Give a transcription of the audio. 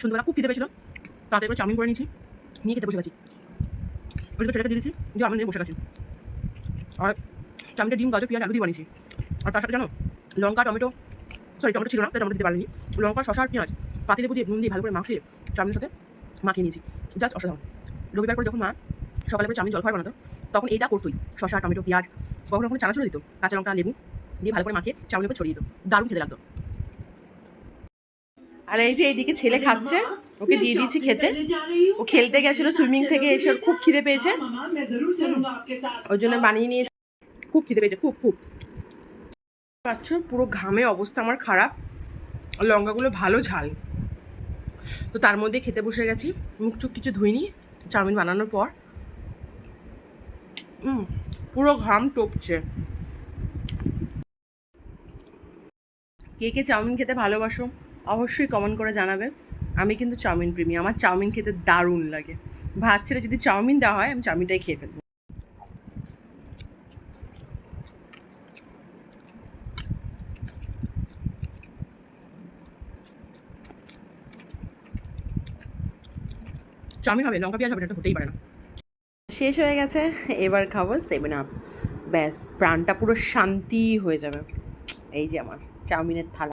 সন্ধ্যাবেলা খুব খিদে পেয়েছিল, তাড়াতাড়ি করে চাউমিন করে নিয়েছি, নিয়ে খেতে বসে গেছি। ওই তো ছেলেকে দিয়ে দিয়েছি যে আমি নিয়ে বসে গেছি। আর চাউমিনটা ডিম, গাজর, পেঁয়াজ, আলু দিয়ে বানিয়েছি। আর তার সাথে জানো লঙ্কা, টমেটো, সরি টমেটো ছিল না, তাই টমেটো দিতে পারিনি, লঙ্কা, শসা আর পেঁয়াজ পাতিলেবু দিয়ে নুন দিয়ে ভালো করে মাখিয়ে চাউমিনের সাথে মাখিয়ে নিয়েছি। জাস্ট অসাধারণ। রবিবার করে যখন মা সকালে করে চাউমিন জলখাবার বানাতো তখন এটা করতোই, শসা, টমেটো, পেঁয়াজ, কখনো কখনো চানাচুর দিত, কাঁচা লঙ্কা, লেবু দিয়ে ভালো করে মাখিয়ে চাউমিনের উপর ছড়িয়ে দিত, দারুণ খেতে লাগতো। আর এই যে এইদিকে ছেলে খাচ্ছে, ওকে দিয়ে দিয়েছি খেতে। ও খেলতে গেছিল সুইমিং থেকে এসে, ওর খুব খিদে পেয়েছে, ওই জন্য বানিয়ে নিয়েছি। খুব খিদে পেয়েছে, খুব খুব পাচ্ছ, পুরো ঘামে অবস্থা আমার খারাপ। লঙ্কাগুলো ভালো ঝাল, তো তার মধ্যে খেতে বসে গেছি। মুখ চুখ কিছু ধুইনি চাউমিন বানানোর পর, পুরো ঘাম টপছে। কে কে চাউমিন খেতে ভালোবাসো অবশ্যই কমেন্ট করে জানাবে। আমি কিন্তু চাউমিন প্রেমী, আমার চাউমিন খেতে দারুণ লাগে। ভাত ছেড়ে যদি চাউমিন দেওয়া হয় আমি চাউমিনটাই খেয়ে ফেলবো। চাউমিন হবে, লঙ্কা পেঁয়াজ হবে, এটা হতেই পারে না। শেষ হয়ে গেছে, এবার খাবো 7 আপ। ব্যাস প্রাণটা পুরো শান্তি হয়ে যাবে। এই যে আমার চাউমিনের থালা।